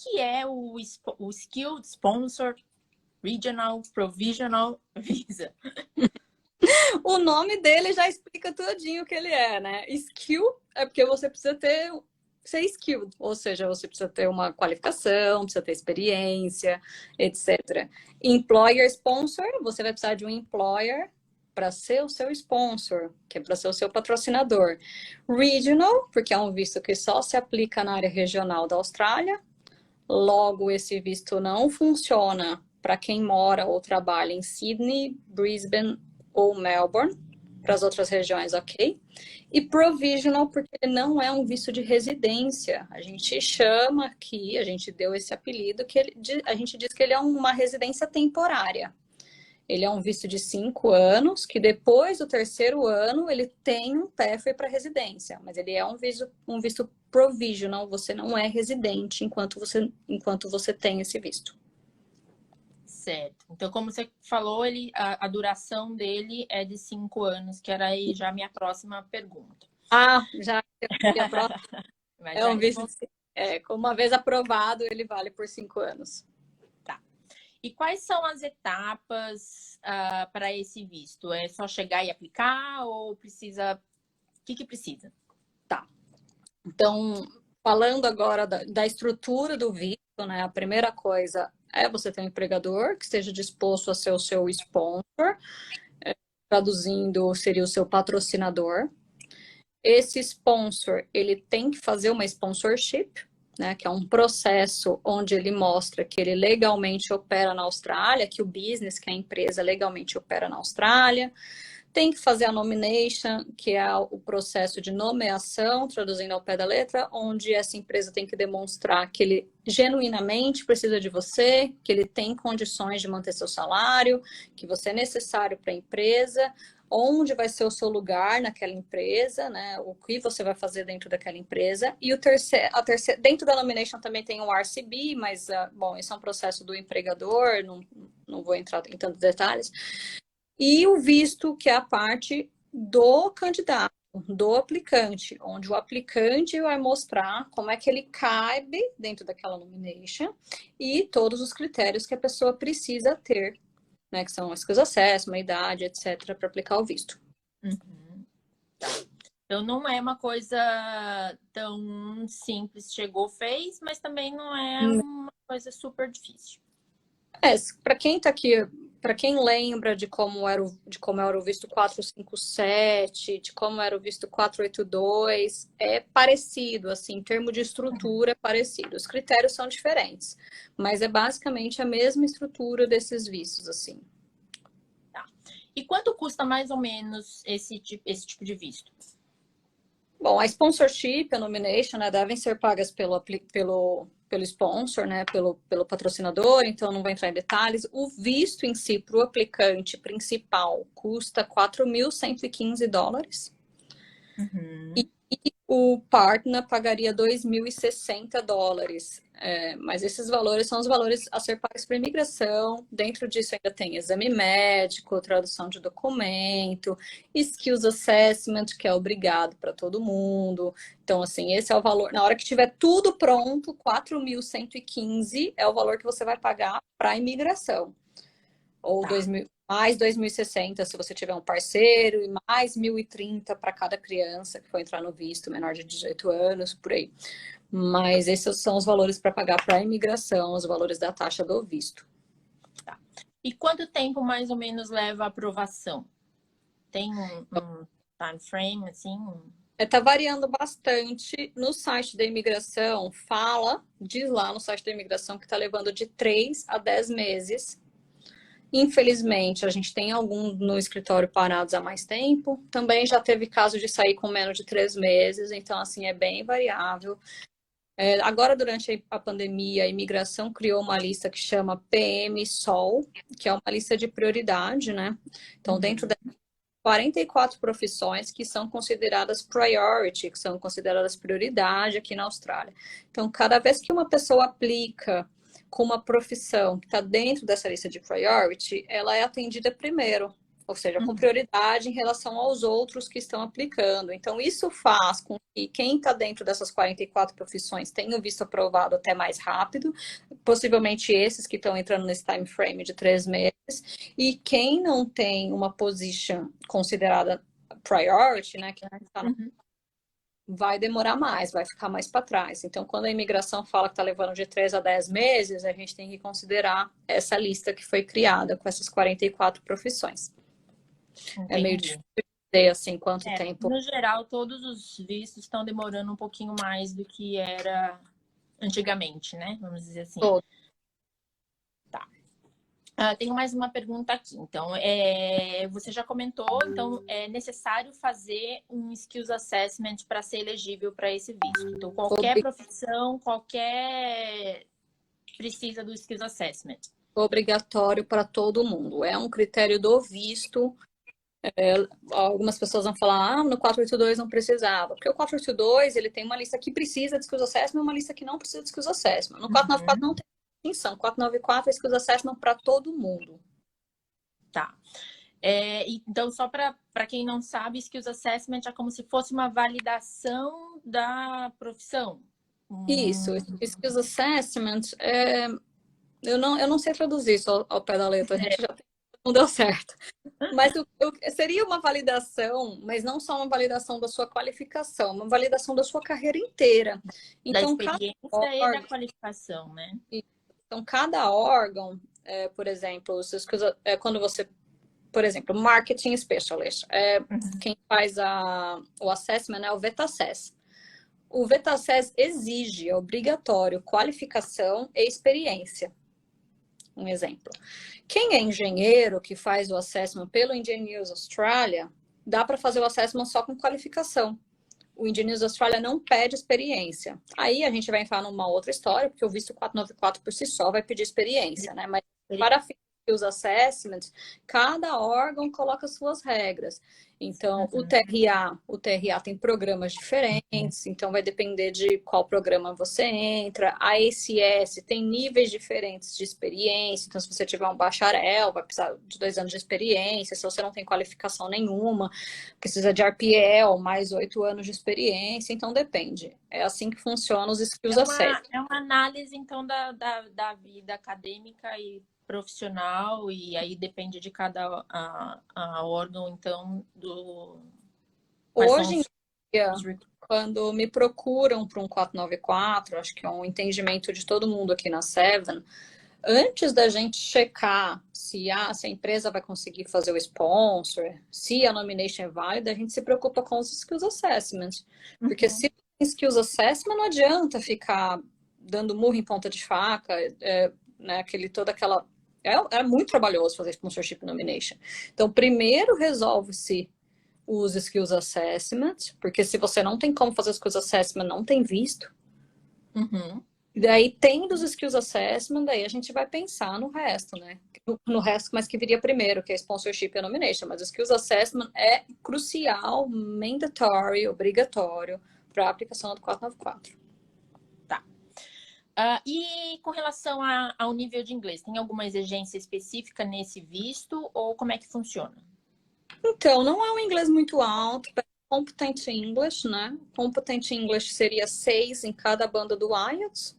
que é o Skilled Sponsor Regional Provisional Visa? O nome dele já explica tudinho o que ele é, né? Skill é porque você precisa ser skilled, ou seja, você precisa ter uma qualificação, precisa ter experiência, etc. Employer Sponsor, você vai precisar de um employer para ser o seu sponsor, que é para ser o seu patrocinador. Regional, porque é um visto que só se aplica na área regional da Austrália. Logo, esse visto não funciona para quem mora ou trabalha em Sydney, Brisbane ou Melbourne. Para as outras regiões, ok. E provisional, porque ele não é um visto de residência. A gente chama aqui, a gente deu esse apelido, a gente diz que ele é uma residência temporária. Ele é um visto de 5 anos, que depois do 3º ano ele tem um pathway para residência, mas ele é um visto provisional, você não é residente enquanto você tem esse visto. Certo. Então, como você falou, a duração dele é de 5 anos, que era aí já a minha próxima pergunta. Ah, já a próxima. Mas É um visto, uma vez aprovado, ele vale por 5 anos. E quais são as etapas para esse visto? É só chegar e aplicar ou precisa... O que precisa? Tá. Então, falando agora da estrutura do visto, né? A primeira coisa é você ter um empregador que esteja disposto a ser o seu sponsor, traduzindo, seria o seu patrocinador. Esse sponsor, ele tem que fazer uma sponsorship, né, que é um processo onde ele mostra que ele legalmente opera na Austrália, que o business, que a empresa legalmente opera na Austrália. Tem que fazer a nomination, que é o processo de nomeação, traduzindo ao pé da letra, onde essa empresa tem que demonstrar que ele genuinamente precisa de você, que ele tem condições de manter seu salário, que você é necessário para a empresa, onde vai ser o seu lugar naquela empresa, né? O que você vai fazer dentro daquela empresa. E dentro da nomination também tem um RCB, mas, bom, esse é um processo do empregador, não vou entrar em tantos detalhes. E o visto, que é a parte do candidato, do aplicante, onde o aplicante vai mostrar como é que ele cabe dentro daquela nomination e todos os critérios que a pessoa precisa ter, né, que são skills assessment, idade, etc., para aplicar o visto. Uhum. Tá. Então, não é uma coisa tão simples, chegou, fez, mas também não é uma coisa super difícil. Para quem está aqui, para quem lembra de como era o visto 457, de como era o visto 482, é parecido, assim, em termos de estrutura é parecido. Os critérios são diferentes, mas é basicamente a mesma estrutura desses vistos, assim. Tá. E quanto custa mais ou menos esse tipo de visto? Bom, a sponsorship, a nomination, né, devem ser pagas pelo sponsor, né, pelo patrocinador, então não vou entrar em detalhes. O visto em si, para o aplicante principal, custa $4.115. Uhum. E o partner pagaria $2.060. Mas esses valores são os valores a ser pagos para imigração. Dentro disso ainda tem exame médico, tradução de documento, skills assessment, que é obrigado para todo mundo. Então, assim, esse é o valor. Na hora que tiver tudo pronto, $4.115 é o valor que você vai pagar para a imigração. Ou mais 2.060 se você tiver um parceiro, e mais 1.030 para cada criança que for entrar no visto, menor de 18 anos, por aí. Mas esses são os valores para pagar para a imigração, os valores da taxa do visto. Tá. E quanto tempo mais ou menos leva a aprovação? Tem um time frame, assim? Está variando bastante. No site da imigração, diz lá no site da imigração que está levando de 3 a 10 meses. Infelizmente, a gente tem alguns no escritório parados há mais tempo. Também já teve caso de sair com menos de 3 meses, então, assim, é bem variável. Agora, durante a pandemia, a imigração criou uma lista que chama PM-SOL, que é uma lista de prioridade, né? Então, dentro das 44 profissões que são consideradas priority, que são consideradas prioridade aqui na Austrália. Então, cada vez que uma pessoa aplica com uma profissão que está dentro dessa lista de priority, ela é atendida primeiro. ou seja, com prioridade em relação aos outros que estão aplicando. Então, isso faz com que quem está dentro dessas 44 profissões tenha o visto aprovado até mais rápido, possivelmente esses que estão entrando nesse time frame de 3 meses, e quem não tem uma position considerada priority, né, que está vai demorar mais, vai ficar mais para trás. Então, quando a imigração fala que está levando de 3 a 10 meses, a gente tem que considerar essa lista que foi criada com essas 44 profissões. Entendi. É meio difícil dizer assim quanto tempo. No geral, todos os vistos estão demorando um pouquinho mais do que era antigamente, né? Vamos dizer assim. Todo. Tá. Tenho mais uma pergunta aqui. Então, você já comentou, então é necessário fazer um skills assessment para ser elegível para esse visto. Então, qualquer profissão, precisa do skills assessment. Obrigatório para todo mundo. É um critério do visto. Algumas pessoas vão falar, no 482 não precisava. Porque o 482, ele tem uma lista que precisa de skills assessment e uma lista que não precisa de skills assessment. No 494 não tem distinção. 494 é skills assessment para todo mundo. Tá. Então, só para quem não sabe, skills assessment é como se fosse uma validação da profissão. Isso, skills assessment, eu não sei traduzir isso ao pé da letra, a gente já não deu certo. Mas seria uma validação, mas não só uma validação da sua qualificação, uma validação da sua carreira inteira. Então, da experiência e da qualificação, né? Então, cada órgão, por exemplo, quando você, por exemplo, marketing specialist, quem faz o assessment é o VETASES. O VETASES exige, é obrigatório, qualificação e experiência. Um exemplo. Quem é engenheiro que faz o assessment pelo Engineers Australia, dá para fazer o assessment só com qualificação. O Engineers Australia não pede experiência. Aí a gente vai entrar numa outra história, porque o visto 494 por si só vai pedir experiência, né? Mas para os assessments, cada órgão coloca suas regras. Então, o TRA tem programas diferentes, então vai depender de qual programa você entra. A ACS tem níveis diferentes de experiência, então se você tiver um bacharel, vai precisar de 2 anos de experiência. Se você não tem qualificação nenhuma, precisa de RPL, mais 8 anos de experiência, então depende. É assim que funcionam os skills assessments. É uma análise, então, da vida acadêmica e profissional, e aí depende de cada órgão, então, Hoje em dia, quando me procuram para um 494, acho que é um entendimento de todo mundo aqui na Seven, antes da gente checar se a empresa vai conseguir fazer o sponsor, se a nomination é válida, a gente se preocupa com os skills assessments. Porque se tem skills assessment, não adianta ficar dando murro em ponta de faca, né, é muito trabalhoso fazer sponsorship nomination. Então, primeiro resolve-se os skills assessment, porque se você não tem como fazer os skills assessment, não tem visto. Daí, tendo os skills assessment, daí a gente vai pensar no resto, né? No resto, mas que viria primeiro, que é sponsorship e nomination. Mas o skills assessment é crucial, mandatory, obrigatório para a aplicação do 494. E com relação ao nível de inglês, tem alguma exigência específica nesse visto ou como é que funciona? Então, não é um inglês muito alto, é Competent English, né? Competent English seria 6 em cada banda do IELTS.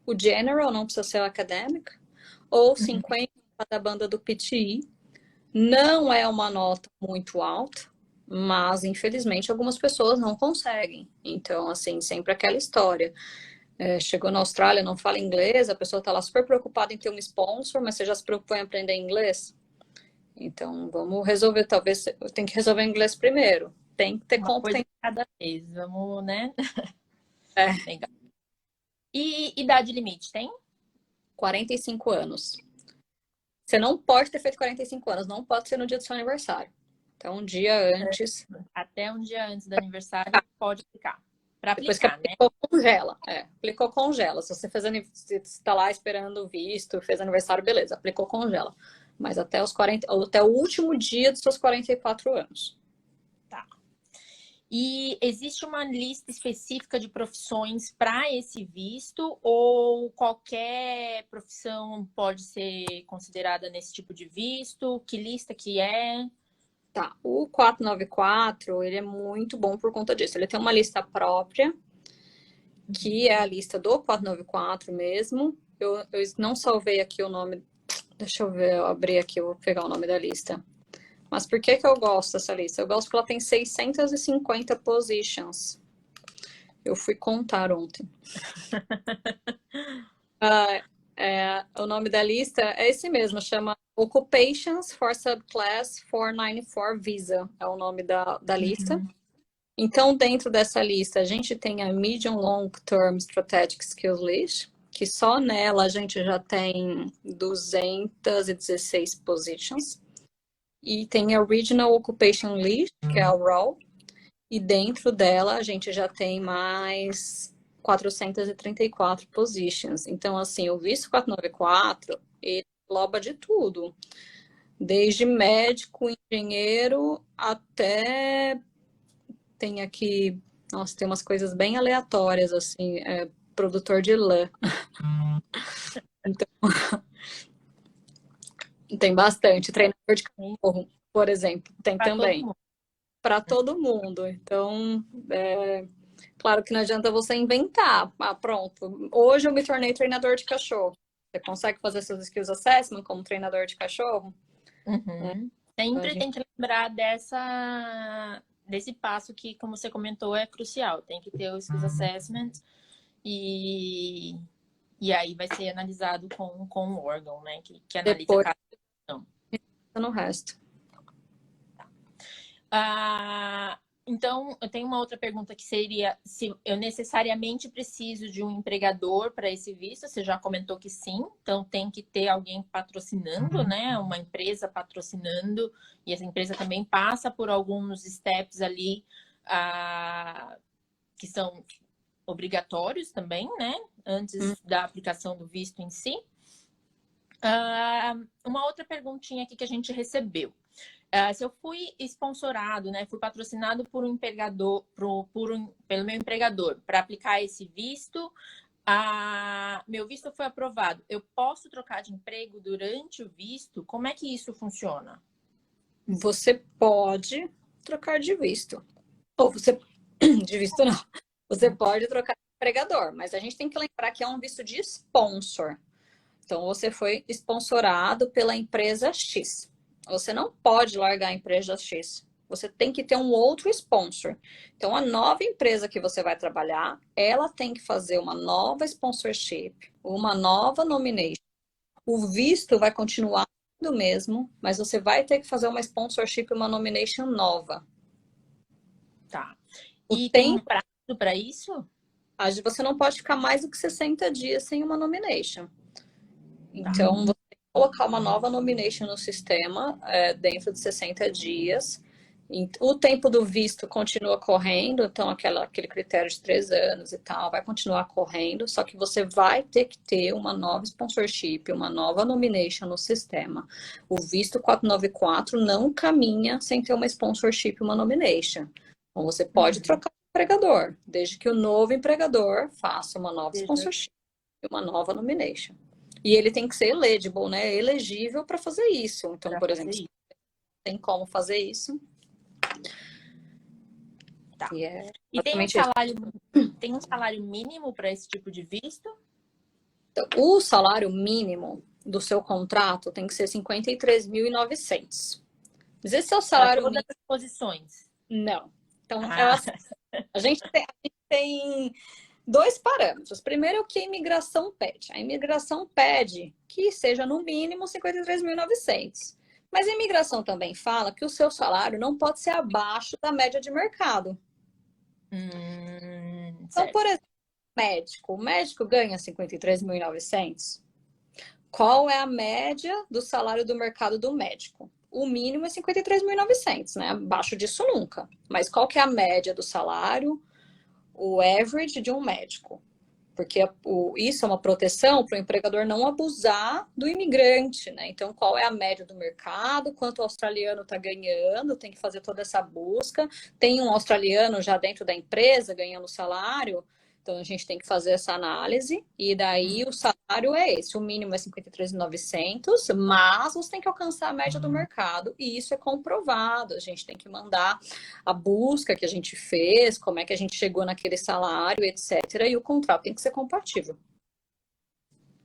O General não precisa ser acadêmico. Ou 50 em cada banda do PTE. Não é uma nota muito alta, mas infelizmente algumas pessoas não conseguem. Então, assim, sempre aquela história. Chegou na Austrália, não fala inglês, a pessoa está lá super preocupada em ter um sponsor, mas você já se preocupou em aprender inglês? Então, vamos resolver, talvez eu tenho que resolver inglês primeiro. Tem que ter competência cada vez, vamos, né? Legal. E idade limite, tem? 45 anos. Você não pode ter feito 45 anos, não pode ser no dia do seu aniversário. Então, um dia antes. Até um dia antes do aniversário pode aplicar. Para Depois aplicar, que aplicou, congela. Aplicou, congela. Se você está lá esperando o visto, fez aniversário, beleza, aplicou, congela. Mas até o último dia dos seus 44 anos. Tá. E existe uma lista específica de profissões para esse visto ou qualquer profissão pode ser considerada nesse tipo de visto? Que lista que é? Tá, o 494, ele é muito bom por conta disso. Ele tem uma lista própria, que é a lista do 494 mesmo. Eu não salvei aqui o nome. Deixa eu ver, eu abri aqui, eu vou pegar o nome da lista. Mas por que que eu gosto dessa lista? Eu gosto porque ela tem 650 positions. Eu fui contar ontem. O nome da lista é esse mesmo, chama Occupations for Subclass 494 Visa. É o nome da lista. Então, dentro dessa lista, a gente tem a Medium Long Term Strategic Skills List, que só nela a gente já tem 216 positions. E tem a Regional Occupation List, que é a ROL, e dentro dela a gente já tem mais 434 positions. Então, assim, o visto 494, ele engloba de tudo, desde médico, engenheiro, até tem aqui, nossa, tem umas coisas bem aleatórias, assim, produtor de lã. Então, tem bastante. Treinador de cachorro, por exemplo, tem Para todo também. mundo. Para todo mundo. Então, claro que não adianta você inventar. Ah, pronto, hoje eu me tornei treinador de cachorro. Você consegue fazer seus skills assessment como treinador de cachorro? Sempre tem que lembrar desse passo que, como você comentou, é crucial. Tem que ter o skills assessment e aí vai ser analisado com o órgão, né? Que analisa Depois, cada questão. no resto. Então, eu tenho uma outra pergunta que seria se eu necessariamente preciso de um empregador para esse visto. Você já comentou que sim, então tem que ter alguém patrocinando, né? Uma empresa patrocinando, e essa empresa também passa por alguns steps ali que são obrigatórios também, né? Antes da aplicação do visto em si. Uma outra perguntinha aqui que a gente recebeu. Se eu fui sponsorado, né, fui patrocinado por um empregador, pelo meu empregador para aplicar esse visto, meu visto foi aprovado. Eu posso trocar de emprego durante o visto? Como é que isso funciona? Você pode trocar de visto. Ou você... De visto não. Você pode trocar de empregador, mas a gente tem que lembrar que é um visto de sponsor. Então, você foi sponsorado pela empresa X. Você não pode largar a empresa X. Você tem que ter um outro sponsor. Então, a nova empresa que você vai trabalhar, ela tem que fazer uma nova sponsorship, uma nova nomination. O visto vai continuar do mesmo, mas você vai ter que fazer uma sponsorship, uma nomination nova. Tá. O E tem um tempo, prazo para isso? você não pode ficar mais do que 60 dias sem uma nomination. Tá. Então, você tem que colocar uma nova nomination no sistema dentro de 60 dias. O tempo do visto continua correndo, então aquele critério de 3 anos e tal vai continuar correndo, só que você vai ter que ter uma nova sponsorship, uma nova nomination no sistema. O visto 494 não caminha sem ter uma sponsorship e uma nomination. Então, você pode trocar de empregador, desde que o novo empregador faça uma nova sponsorship e uma nova nomination. E ele tem que ser eligible, né? Elegível para fazer isso. Então, por exemplo, se tem como fazer isso. Tá. E tem um salário mínimo para esse tipo de visto? Então, o salário mínimo do seu contrato tem que ser 53.900. Mas esse é o salário para todas mínimo. as posições? Não. Então, a gente tem 2 parâmetros. Primeiro é o que a imigração pede. A imigração pede que seja no mínimo 53.900. Mas a imigração também fala que o seu salário não pode ser abaixo da média de mercado. Então, por exemplo, o médico ganha 53.900. Qual é a média do salário do mercado do médico? O mínimo é 53.900, né? Abaixo disso nunca. Mas qual que é a média do salário? O average de um médico? Porque isso é uma proteção para o empregador não abusar do imigrante, né? Então, qual é a média do mercado, quanto o australiano está ganhando, tem que fazer toda essa busca. Tem um australiano já dentro da empresa ganhando salário, então a gente tem que fazer essa análise, e daí o salário é esse, o mínimo é 53.900, mas você tem que alcançar a média do mercado, e isso é comprovado, a gente tem que mandar a busca que a gente fez, como é que a gente chegou naquele salário, etc. E o contrato tem que ser compatível.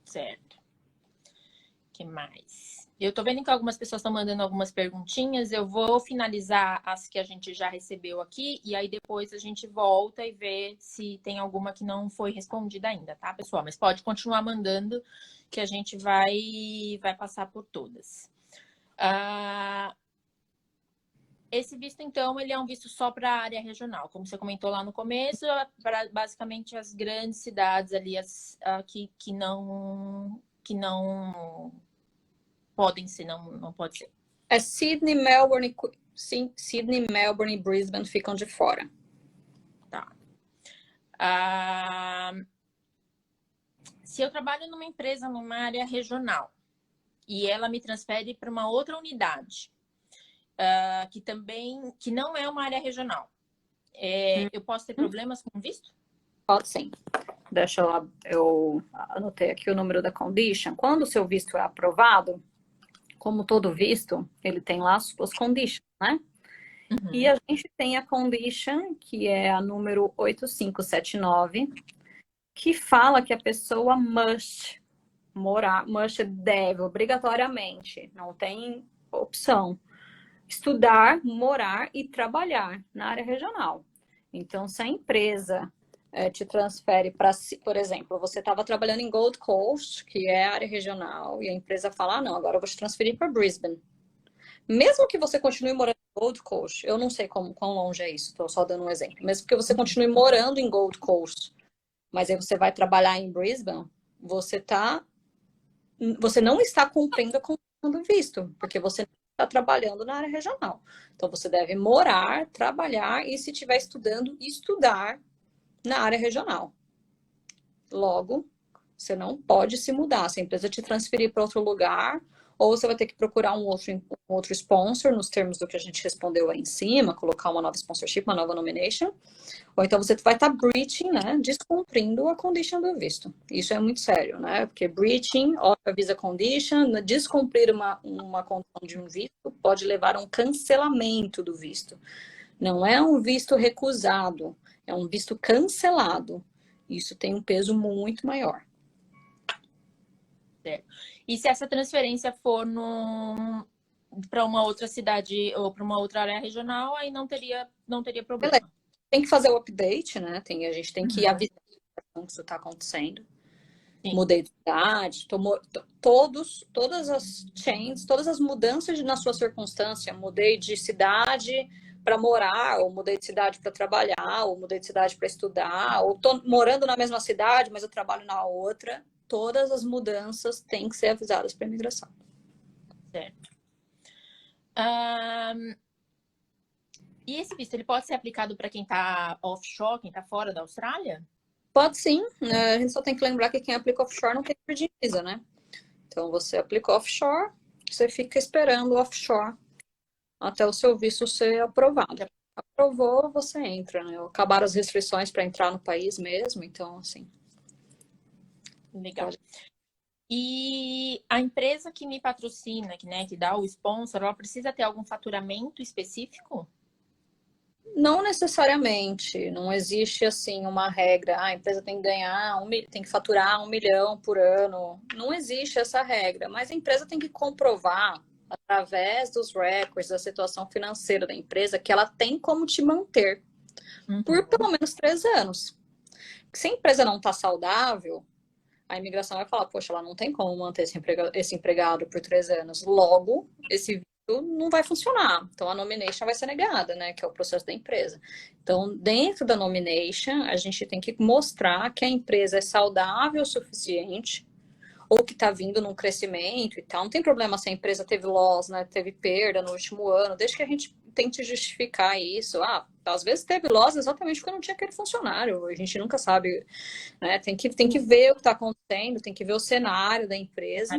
Certo. O que mais? Eu tô vendo que algumas pessoas estão mandando algumas perguntinhas. Eu vou finalizar as que a gente já recebeu aqui e aí depois a gente volta e vê se tem alguma que não foi respondida ainda, tá, pessoal? Mas pode continuar mandando que a gente vai passar por todas. Esse visto, então, ele é um visto só para a área regional, como você comentou lá no começo, para basicamente as grandes cidades ali que não podem ser, não pode ser. É Sydney, Melbourne e Brisbane ficam de fora. Tá. Se eu trabalho numa empresa numa área regional e ela me transfere para uma outra unidade, que não é uma área regional, eu posso ter problemas com visto? Pode sim. Deixa eu anotei aqui o número da condition. Quando o seu visto é aprovado, como todo visto, ele tem lá as suas conditions, né? Uhum. E a gente tem a condition, que é a número 8579, que fala que a pessoa must deve, obrigatoriamente, não tem opção, estudar, morar e trabalhar na área regional. Então, se a empresa te transfere para, por exemplo, você estava trabalhando em Gold Coast, que é a área regional, e a empresa fala, não, agora eu vou te transferir para Brisbane. Mesmo que você continue morando em Gold Coast, eu não sei quão longe é isso, estou só dando um exemplo, mesmo que você continue morando em Gold Coast, mas aí você vai trabalhar em Brisbane, você não está cumprindo a condição do visto, porque você está trabalhando na área regional. Então, você deve morar, trabalhar e, se estiver estudando, estudar na área regional. Logo, você não pode se mudar. Se a empresa te transferir para outro lugar, ou você vai ter que procurar um outro sponsor, nos termos do que a gente respondeu aí em cima, colocar uma nova sponsorship, uma nova nomination, ou então você vai estar breaching, né, descumprindo a condition do visto. Isso é muito sério, né, porque breaching of a visa condition, descumprir uma condição de um visto, pode levar a um cancelamento do visto. Não é um visto recusado, é um visto cancelado. Isso tem um peso muito maior. Certo. E se essa transferência for para uma outra cidade ou para uma outra área regional, aí não teria problema. Beleza. Tem que fazer o update, né? A gente tem que avisar que isso está acontecendo. Sim. Mudei de cidade, todas as changes, todas as mudanças na sua circunstância. Mudei de cidade para morar, ou mudei de cidade para trabalhar, ou mudei de cidade para estudar, ou estou morando na mesma cidade, mas eu trabalho na outra. Todas as mudanças têm que ser avisadas para a imigração. Certo. E esse visto, ele pode ser aplicado para quem está offshore, quem está fora da Austrália? Pode sim. A gente só tem que lembrar que quem aplica offshore não tem visa, né? Então, você aplica offshore, você fica esperando o offshore até o seu visto ser aprovado. Aprovou, você entra, né? Acabaram as restrições para entrar no país mesmo, então, assim... Legal. E a empresa que me patrocina, que dá o sponsor, ela precisa ter algum faturamento específico? Não necessariamente. Não existe, assim, uma regra. A empresa tem que ganhar, tem que faturar 1 milhão por ano. Não existe essa regra. Mas a empresa tem que comprovar, através dos records, da situação financeira da empresa, que ela tem como te manter por pelo menos 3 anos. Porque se a empresa não está saudável, a imigração vai falar, poxa, ela não tem como manter esse empregado por 3 anos. Logo, esse visto não vai funcionar. Então, a nomination vai ser negada, né? Que é o processo da empresa. Então, dentro da nomination, a gente tem que mostrar que a empresa é saudável o suficiente ou que está vindo num crescimento e tal. Não tem problema se a empresa teve loss, né? Teve perda no último ano. Desde que a gente tente justificar isso. Ah, às vezes teve loss exatamente porque não tinha aquele funcionário. A gente nunca sabe, né? Tem que ver o que está acontecendo, tem que ver o cenário da empresa.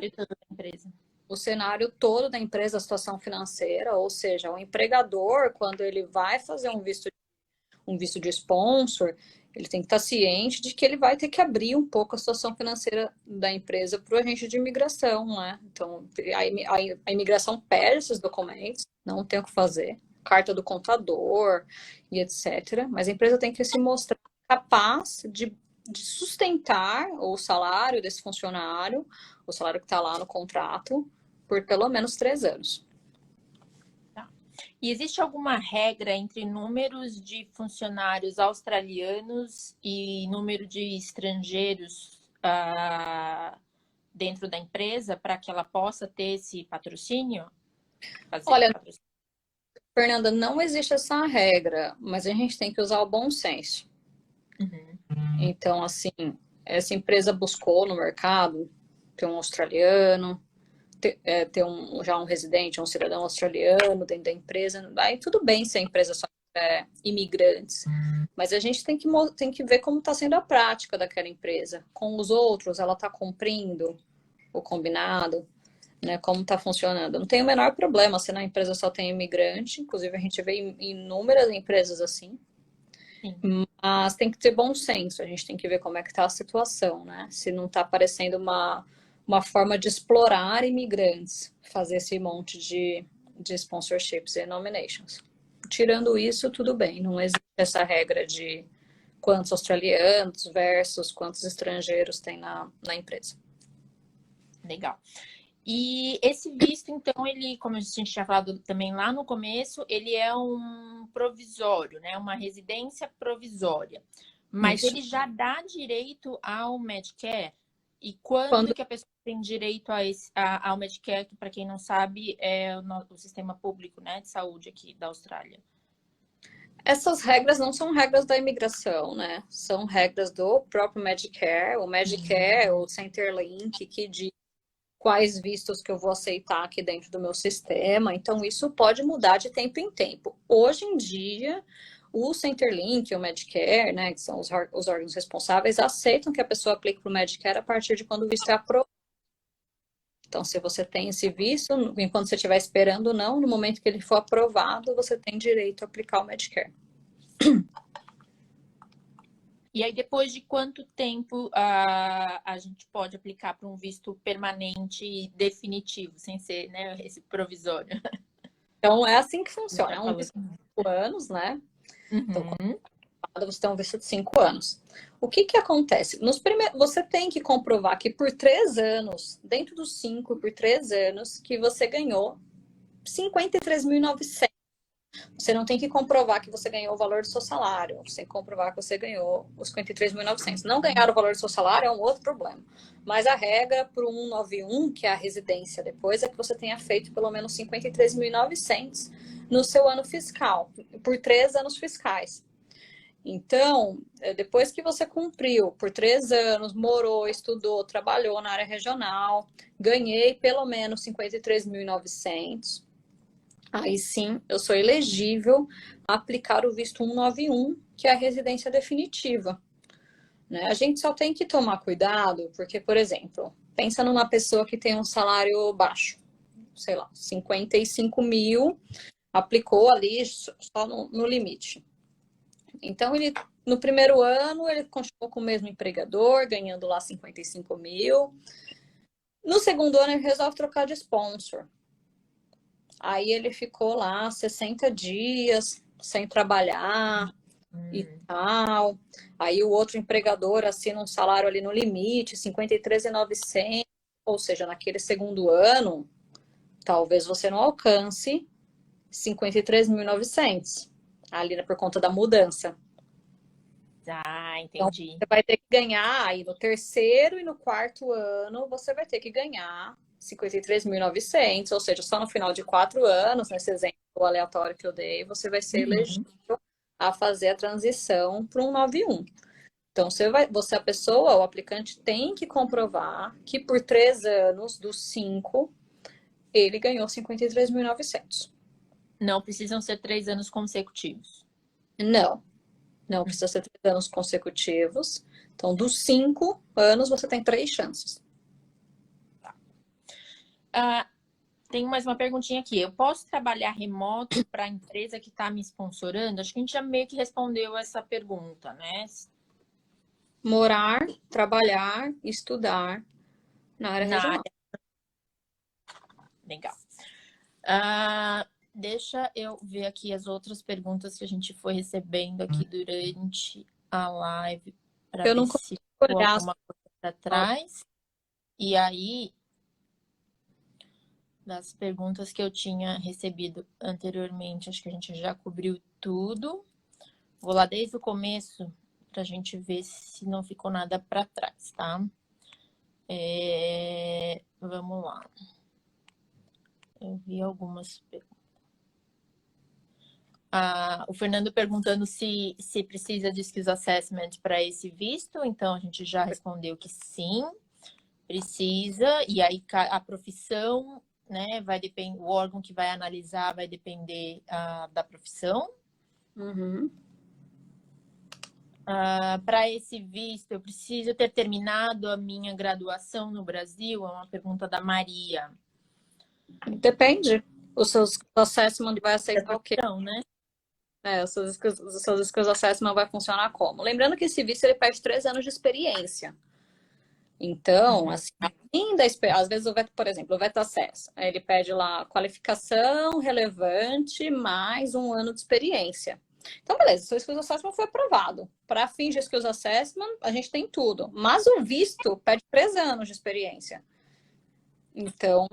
O cenário todo da empresa, a situação financeira, ou seja, o empregador, quando ele vai fazer um visto de sponsor, ele tem que estar ciente de que ele vai ter que abrir um pouco a situação financeira da empresa para o agente de imigração, né? Então, a imigração pede esses documentos, não tem o que fazer, carta do contador e etc. Mas a empresa tem que se mostrar capaz de sustentar o salário desse funcionário, o salário que está lá no contrato, por pelo menos 3 anos. E existe alguma regra entre números de funcionários australianos e número de estrangeiros dentro da empresa para que ela possa ter esse patrocínio? Olha, Fernanda, não existe essa regra, mas a gente tem que usar o bom senso. Uhum. Então, assim, essa empresa buscou no mercado ter um australiano, ter já um residente, um cidadão australiano dentro da empresa. Aí tudo bem se a empresa só é imigrantes, mas a gente tem que ver como está sendo a prática daquela empresa. Com os outros, ela está cumprindo o combinado, né? Como está funcionando. Não tem o menor problema se na empresa só tem imigrante, inclusive a gente vê inúmeras empresas assim. Sim. Mas tem que ter bom senso, a gente tem que ver como é que está a situação, né? Se não está parecendo uma forma de explorar imigrantes, fazer esse monte de sponsorships e nominations. Tirando isso, tudo bem, não existe essa regra de quantos australianos versus quantos estrangeiros tem na empresa. Legal. E esse visto, então, ele, como a gente tinha falado também lá no começo, ele é um provisório, né? Uma residência provisória. Mas Isso. ele já dá direito ao Medicare? E quando que a pessoa tem direito ao Medicare, que, para quem não sabe, é o sistema público, né, de saúde aqui da Austrália? Essas regras não são regras da imigração, né? São regras do próprio Medicare. O Medicare, o Centrelink, que diz quais vistos que eu vou aceitar aqui dentro do meu sistema. Então, isso pode mudar de tempo em tempo. Hoje em dia, o Centrelink e o Medicare, né, que são os órgãos responsáveis, aceitam que a pessoa aplique para o Medicare a partir de quando o visto é aprovado. Então, se você tem esse visto, enquanto você estiver esperando ou não, no momento que ele for aprovado, você tem direito a aplicar o Medicare. E aí, depois de quanto tempo a gente pode aplicar para um visto permanente e definitivo, sem ser, né, esse provisório? Então, é assim que funciona. É um visto de 5 anos, né? Então, quando você tem um visto de 5 anos. O que acontece? Você tem que comprovar que por 3 anos, dentro dos 5, por 3 anos, que você ganhou 53.900. Você não tem que comprovar que você ganhou o valor do seu salário. Você tem que comprovar que você ganhou os 53.900. Não ganhar o valor do seu salário é um outro problema. Mas a regra para o 191, que é a residência depois, é que você tenha feito pelo menos 53.900 no seu ano fiscal, por 3 anos fiscais. Então, depois que você cumpriu por 3 anos, morou, estudou, trabalhou na área regional, ganhei pelo menos 53.900, aí sim eu sou elegível a aplicar o visto 191, que é a residência definitiva. Né? A gente só tem que tomar cuidado, porque, por exemplo, pensa numa pessoa que tem um salário baixo, sei lá, 55 mil, aplicou ali só no limite. Então, no primeiro ano, ele continuou com o mesmo empregador, ganhando lá 55 mil. No segundo ano, ele resolve trocar de sponsor. Aí ele ficou lá 60 dias sem trabalhar e tal. Aí o outro empregador assina um salário ali no limite, 53.900. Ou seja, naquele segundo ano, talvez você não alcance 53.900 ali por conta da mudança. Ah, entendi. Então, você vai ter que ganhar aí no terceiro e no quarto ano, você vai ter que ganhar 53.900, ou seja, só no final de 4 anos, nesse exemplo aleatório que eu dei, você vai ser elegível a fazer a transição para um 91. Então, a pessoa, o aplicante, tem que comprovar que por 3 anos dos 5, ele ganhou 53.900. Não precisam ser 3 anos consecutivos. Não precisa ser 3 anos consecutivos. Então, dos 5 anos, você tem 3 chances. Tem mais uma perguntinha aqui. Eu posso trabalhar remoto para a empresa que está me sponsorando? Acho que a gente já meio que respondeu essa pergunta, né? Morar, trabalhar, estudar na área Na regional. área. Legal. Deixa eu ver aqui as outras perguntas que a gente foi recebendo aqui durante a live para Eu ver não se consigo ficou olhar. alguma coisa para trás. E aí, das perguntas que eu tinha recebido anteriormente, acho que a gente já cobriu tudo. Vou lá desde o começo para a gente ver se não ficou nada para trás, tá? Vamos lá. Eu vi algumas perguntas. O Fernando perguntando se precisa de skills assessment para esse visto. Então, a gente já respondeu que sim, precisa. E aí, a profissão, né, vai depender, o órgão que vai analisar vai depender da profissão. Uhum. Para esse visto, eu preciso ter terminado a minha graduação no Brasil? É uma pergunta da Maria. Depende. O seu assessment vai aceitar o quê? Não, né? O seu skills assessment vai funcionar como? Lembrando que esse visto ele pede 3 anos de experiência. Então, assim, às vezes o veto, por exemplo, o veto acesso, ele pede lá qualificação relevante mais 1 ano de experiência. Então, beleza, seu skills assessment foi aprovado. Para fins de skills assessment, a gente tem tudo. Mas o visto pede 3 anos de experiência. Então,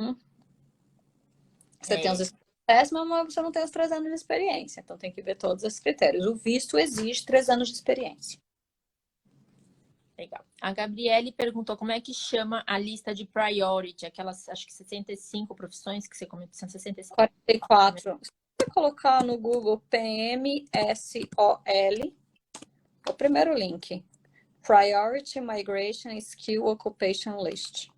você tem os skills assessment, mas você não tem os 3 anos de experiência. Então, tem que ver todos esses critérios. O visto exige 3 anos de experiência. Legal. A Gabriele perguntou como é que chama a lista de priority, aquelas, acho que 65 profissões que você comentou, são 65. 44. Se você colocar no Google PMSOL, o primeiro link. Priority Migration Skill Occupation List.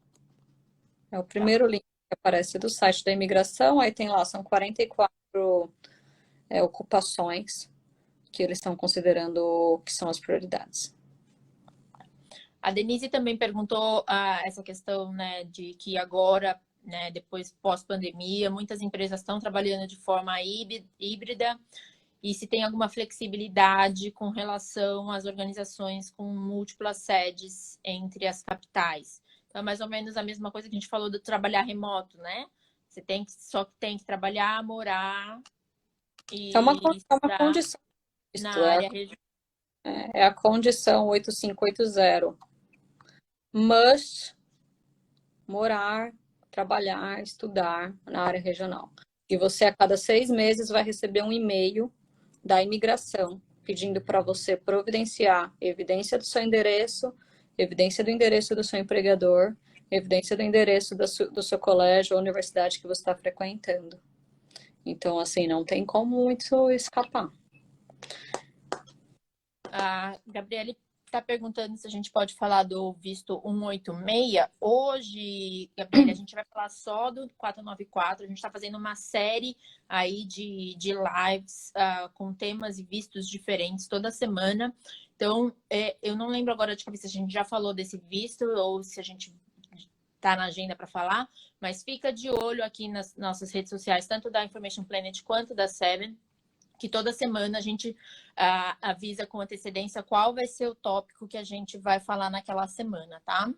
É o primeiro link que aparece do site da imigração. Aí tem lá, são 44 ocupações que eles estão considerando que são as prioridades. A Denise também perguntou essa questão, né, de que agora, né, depois pós-pandemia, muitas empresas estão trabalhando de forma híbrida e se tem alguma flexibilidade com relação às organizações com múltiplas sedes entre as capitais. Então, é mais ou menos a mesma coisa que a gente falou do trabalhar remoto, né? Você só tem que trabalhar, morar e É uma condição. na área regional. É a condição 8580. Must morar, trabalhar, estudar na área regional. E você, a cada 6 meses, vai receber um e-mail da imigração pedindo para você providenciar evidência do seu endereço, evidência do endereço do seu empregador, evidência do endereço do seu colégio ou universidade que você está frequentando. Então, assim, não tem como muito escapar. A Gabriele está perguntando se a gente pode falar do visto 186. Hoje, Gabriele, a gente vai falar só do 494. A gente está fazendo uma série aí de lives com temas e vistos diferentes toda semana. Então, eu não lembro agora de cabeça se a gente já falou desse visto ou se a gente está na agenda para falar, mas fica de olho aqui nas nossas redes sociais, tanto da Information Planet quanto da Seven, que toda semana a gente avisa com antecedência qual vai ser o tópico que a gente vai falar naquela semana, tá?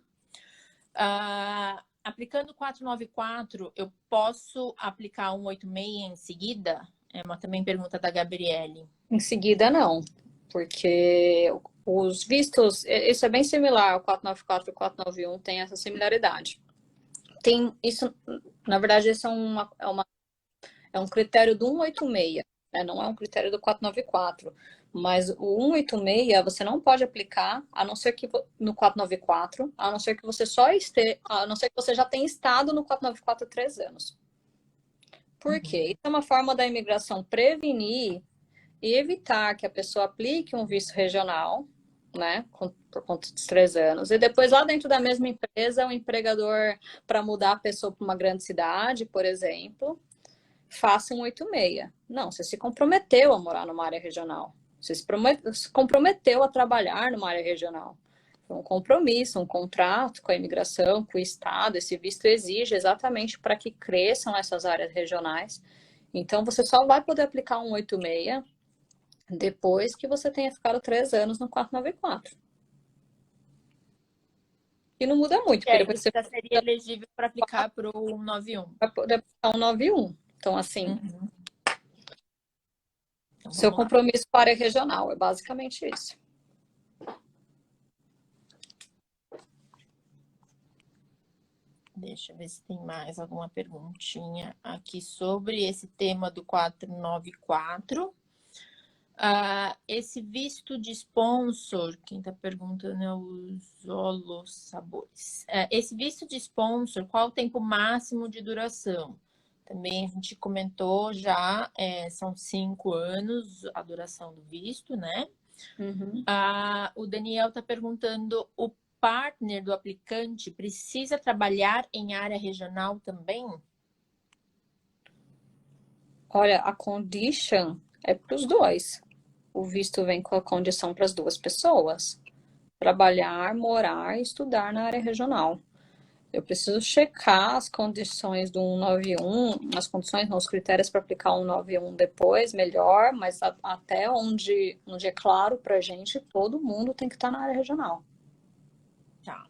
Aplicando 494, eu posso aplicar 186 em seguida? É uma também pergunta da Gabriele. Em seguida, não, porque os vistos, isso é bem similar ao 494 e 491, tem essa similaridade. Tem isso, na verdade, esse é um critério do 186. Não é um critério do 494, mas o 186 você não pode aplicar, a não ser que no 494, a não ser que você a não ser que você já tenha estado no 494 há 3 anos. Por quê? Isso é uma forma da imigração prevenir e evitar que a pessoa aplique um visto regional, né, por conta dos 3 anos, e depois lá dentro da mesma empresa, o empregador, para mudar a pessoa para uma grande cidade, por exemplo, faça um 86. Não, você se comprometeu a morar numa área regional. Você se comprometeu a trabalhar numa área regional. Foi um compromisso, um contrato com a imigração, com o Estado. Esse visto exige exatamente para que cresçam essas áreas regionais. Então, você só vai poder aplicar um 86 depois que você tenha ficado 3 anos no 494. E não muda muito, porque aí depois você você já seria elegível para aplicar para o 91. vai poder aplicar um 91. Então, assim, Uhum. Então, seu vamos lá. compromisso com a área regional é basicamente isso. Deixa eu ver se tem mais alguma perguntinha aqui sobre esse tema do 494. Esse visto de sponsor, quem está perguntando é o Zolo Sabores. Esse visto de sponsor, qual o tempo máximo de duração? Também a gente comentou já, são 5 anos a duração do visto, né? Uhum. O Daniel está perguntando, o partner do aplicante precisa trabalhar em área regional também? Olha, a condition é para os dois. O visto vem com a condição para as duas pessoas. Trabalhar, morar e estudar na área regional. Eu preciso checar as condições do 191, as condições, não, os critérios para aplicar o 191 depois, melhor, mas até onde é claro para a gente, todo mundo tem que estar na área regional. Tá.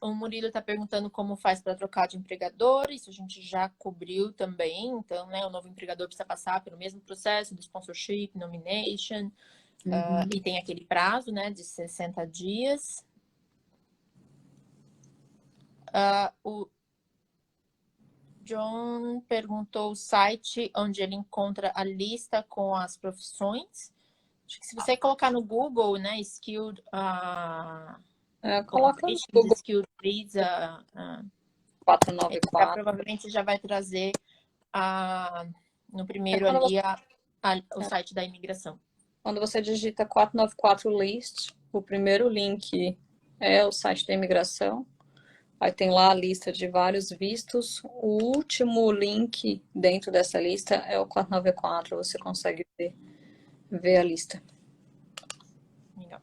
O Murilo está perguntando como faz para trocar de empregador. Isso a gente já cobriu também. Então, né, o novo empregador precisa passar pelo mesmo processo do sponsorship, nomination, e tem aquele prazo, né, de 60 dias. O John perguntou o site onde ele encontra a lista com as profissões. Acho que se você colocar no Google, né, Skilled Coloca no Occupations, Google Skilled Trades, 494. provavelmente já vai trazer no primeiro Quando ali o site da imigração. Quando você digita 494 list, o primeiro link é o site da imigração. Aí tem lá a lista de vários vistos. O último link dentro dessa lista é o 494. Você consegue ver a lista. Legal.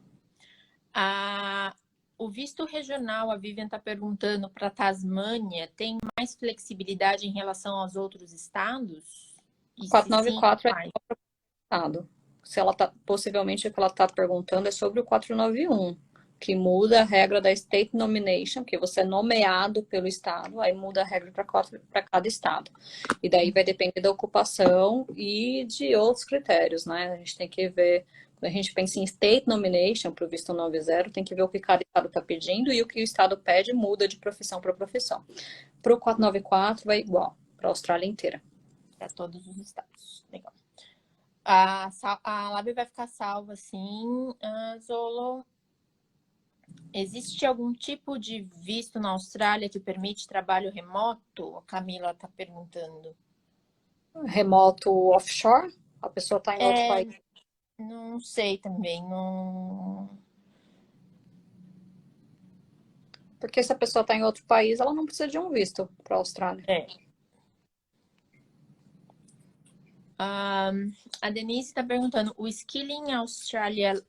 O visto regional, a Vivian está perguntando, para Tasmânia, tem mais flexibilidade em relação aos outros estados? E 494 se sim, é estado. Se ela possivelmente o que ela está perguntando é sobre o 491, que muda a regra da State Nomination, que você é nomeado pelo estado, aí muda a regra para cada estado. E daí vai depender da ocupação e de outros critérios, né? A gente tem que ver, quando a gente pensa em State Nomination para o visto 90, tem que ver o que cada estado está pedindo e o que o estado pede muda de profissão para profissão. Para o 494 vai igual, para a Austrália inteira. para todos os estados. Legal. A Lab vai ficar salva, sim. Zolo, existe algum tipo de visto na Austrália que permite trabalho remoto? A Camila está perguntando. Remoto offshore, a pessoa está em outro país. Não sei também, não. Porque se a pessoa está em outro país, ela não precisa de um visto para a Austrália. A Denise está perguntando, o Skilling Australia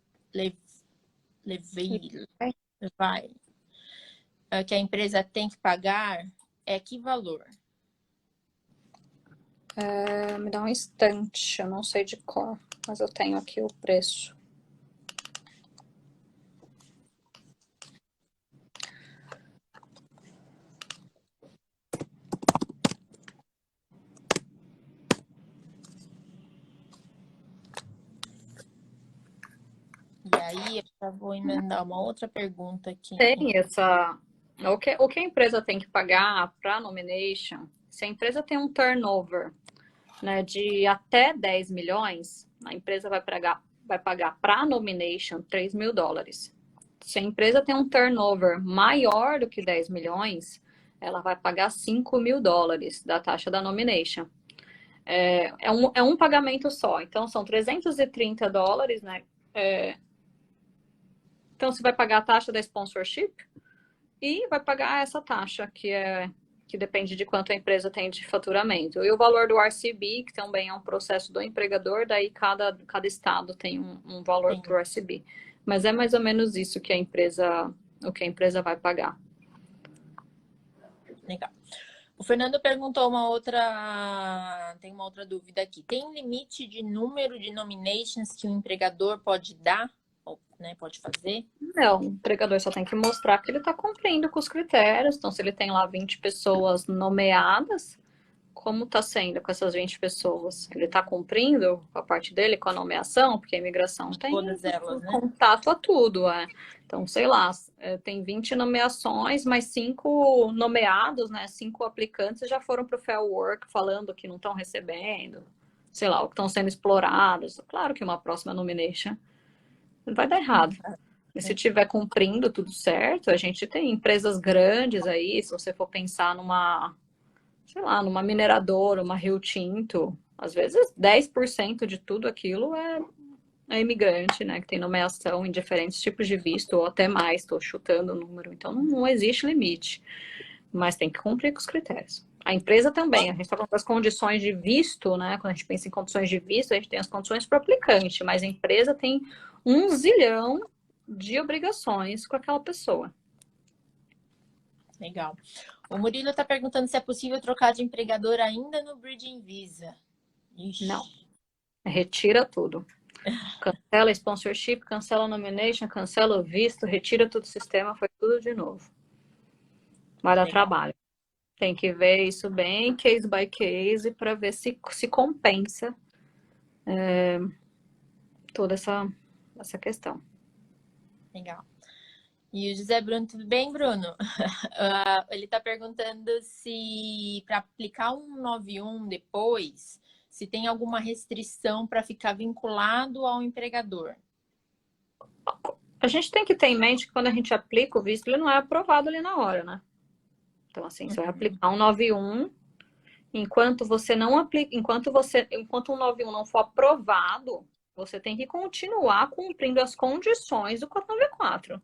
vai, que a empresa tem que pagar, é que valor? Me dá um instante, eu não sei de cor, mas eu tenho aqui o preço. E aí, eu já vou emendar uma outra pergunta aqui. Tem essa... O que a empresa tem que pagar para nomination, se a empresa tem um turnover, né, de até 10 milhões, a empresa vai pagar para nomination $3.000. Se a empresa tem um turnover maior do que 10 milhões, ela vai pagar $5.000 da taxa da nomination. É um pagamento só, então são $330, né? Então você vai pagar a taxa da sponsorship e vai pagar essa taxa, que é que depende de quanto a empresa tem de faturamento. E o valor do RCB, que também é um processo do empregador, daí cada estado tem um valor para o RCB. Mas é mais ou menos isso que o que a empresa vai pagar. Legal. O Fernando perguntou tem uma outra dúvida aqui. Tem limite de número de nominations que o empregador pode dar, ou, né, pode fazer? Não, o empregador só tem que mostrar que ele está cumprindo com os critérios. Então, se ele tem lá 20 pessoas nomeadas, como está sendo com essas 20 pessoas? Ele está cumprindo a parte dele com a nomeação? Porque a imigração tem Todas elas, né? contato a tudo, Então, sei lá, tem 20 nomeações, mas 5 nomeados, né? 5 aplicantes já foram para o Fair Work falando que não estão recebendo, sei lá, ou que estão sendo explorados. Claro que uma próxima nomination vai dar errado. E se estiver cumprindo tudo certo, a gente tem empresas grandes aí, se você for pensar numa, sei lá, numa mineradora, uma Rio Tinto, às vezes 10% de tudo aquilo é imigrante, né? Que tem nomeação em diferentes tipos de visto, ou até mais, estou chutando o número. Então, não existe limite. Mas tem que cumprir com os critérios. A empresa também, a gente está falando das condições de visto, né? Quando a gente pensa em condições de visto, a gente tem as condições para o aplicante, mas a empresa tem 1 zilhão de obrigações com aquela pessoa. Legal. O Murilo está perguntando se é possível trocar de empregador ainda no Bridging Visa. Ixi. Não. Retira tudo. Cancela sponsorship, cancela nomination, cancela o visto, retira tudo do sistema, foi tudo de novo. Vai dar trabalho. Tem que ver isso bem, case by case, para ver se compensa toda essa questão. Legal. E o José Bruno, tudo bem, Bruno? Ele está perguntando se para aplicar um 91 depois, se tem alguma restrição para ficar vinculado ao empregador. A gente tem que ter em mente que quando a gente aplica o visto, ele não é aprovado ali na hora, né? Então, assim, você vai aplicar um 91, enquanto você não aplica, enquanto um 91 não for aprovado, você tem que continuar cumprindo as condições do 494.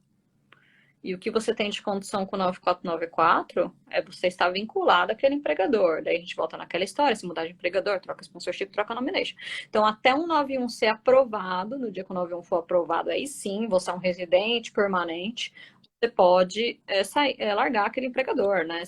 E o que você tem de condição com o 9494 é você estar vinculado àquele empregador. Daí a gente volta naquela história, se mudar de empregador, troca sponsorship, troca nomination. Então, até um 91 ser aprovado, no dia que o 91 for aprovado, aí sim, você é um residente permanente, você pode largar aquele empregador, né?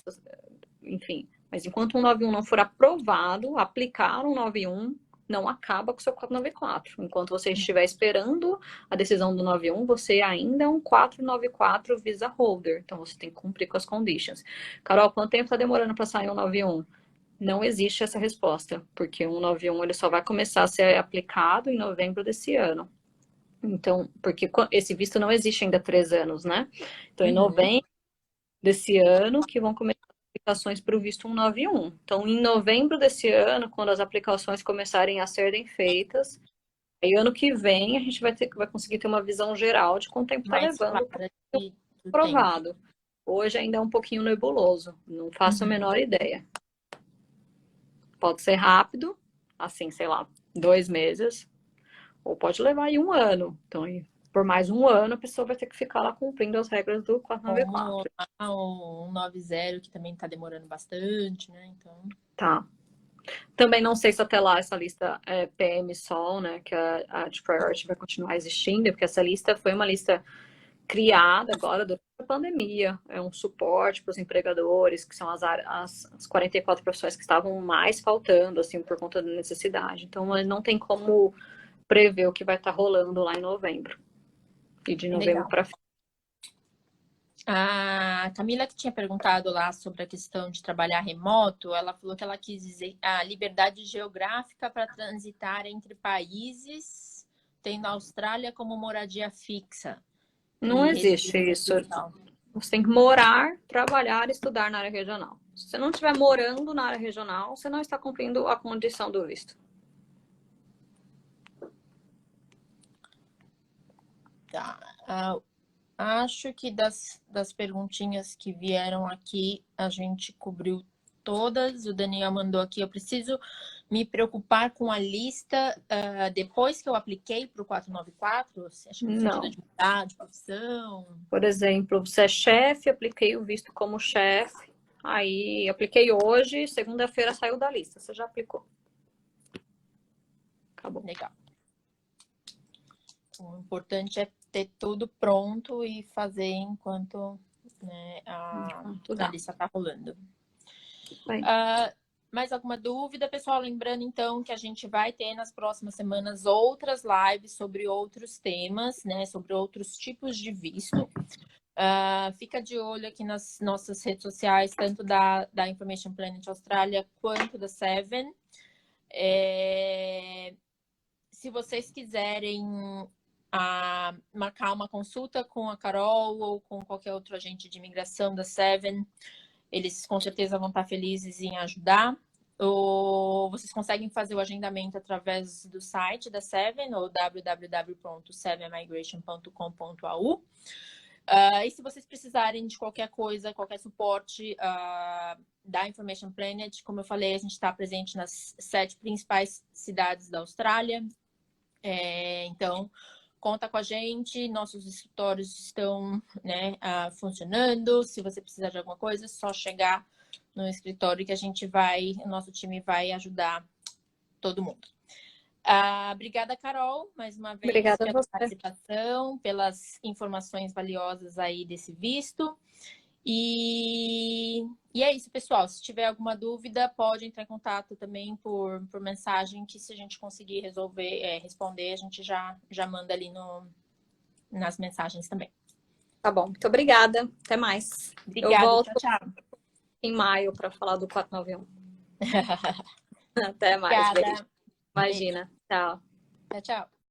Enfim, mas enquanto um 91 não for aprovado, aplicar um 91 não acaba com o seu 494. Enquanto você estiver esperando a decisão do 91, você ainda é um 494 visa holder. Então, você tem que cumprir com as conditions. Carol, quanto tempo está demorando para sair um 91? Não existe essa resposta, porque um 91 ele só vai começar a ser aplicado em novembro desse ano. Então, porque esse visto não existe ainda há 3 anos, né? Então, em novembro desse ano que vão começar aplicações para o visto 191. Então, em novembro desse ano, quando as aplicações começarem a serem feitas, aí ano que vem a gente vai conseguir ter uma visão geral de quanto tempo está levando para ser aprovado. Hoje ainda é um pouquinho nebuloso, não faço a menor ideia. Pode ser rápido, assim, sei lá, 2 meses, ou pode levar aí 1 ano. Então, por mais 1 ano, a pessoa vai ter que ficar lá cumprindo as regras do 494. Como o 90, que também está demorando bastante, né? Então... Tá. Também não sei se até lá essa lista é PM Sol, né? Que a de Priority vai continuar existindo, porque essa lista foi uma lista criada agora durante a pandemia. É um suporte para os empregadores, que são as 44 profissões que estavam mais faltando, assim, por conta da necessidade. Então, não tem como prever o que vai estar rolando lá em novembro. E de novembro para frente. A Camila, que tinha perguntado lá sobre a questão de trabalhar remoto, ela falou que ela quis dizer a liberdade geográfica para transitar entre países, tendo a Austrália como moradia fixa. Não existe isso. Você tem que morar, trabalhar e estudar na área regional. Se você não estiver morando na área regional, você não está cumprindo a condição do visto. Tá. Acho que das perguntinhas que vieram aqui, a gente cobriu todas. O Daniel mandou aqui, eu preciso me preocupar com a lista depois que eu apliquei para o 494? Acho que no sentido de mudar de profissão. Por exemplo, você é chefe, apliquei o visto como chefe, Aí, apliquei hoje, segunda-feira saiu da lista. Você já aplicou. Acabou. Legal. O importante é ter tudo pronto e fazer enquanto, né, a lista está rolando. Mais alguma dúvida, pessoal? Lembrando, então, que a gente vai ter nas próximas semanas outras lives sobre outros temas, né? Sobre outros tipos de visto. Fica de olho aqui nas nossas redes sociais, tanto da Information Planet Austrália quanto da Seven. Se vocês quiserem marcar uma consulta com a Carol ou com qualquer outro agente de imigração da Seven, eles com certeza vão estar felizes em ajudar. Ou vocês conseguem fazer o agendamento através do site da Seven, ou www.sevenmigration.com.au. E se vocês precisarem de qualquer coisa, qualquer suporte da Information Planet, como eu falei, a gente está presente nas 7 principais cidades da Austrália. Então, conta com a gente, nossos escritórios estão, né, funcionando. Se você precisar de alguma coisa, é só chegar no escritório que o nosso time vai ajudar todo mundo. Obrigada, Carol, mais uma vez. Obrigada pela a você. participação, pelas informações valiosas aí desse visto. E é isso, pessoal. Se tiver alguma dúvida, pode entrar em contato também por mensagem, que se a gente conseguir responder, a gente já manda ali nas mensagens também. Tá bom, muito obrigada. Até mais. Obrigada, eu volto tchau. em maio para falar do 491. Até mais. Obrigada. Imagina. Tchau. Tchau.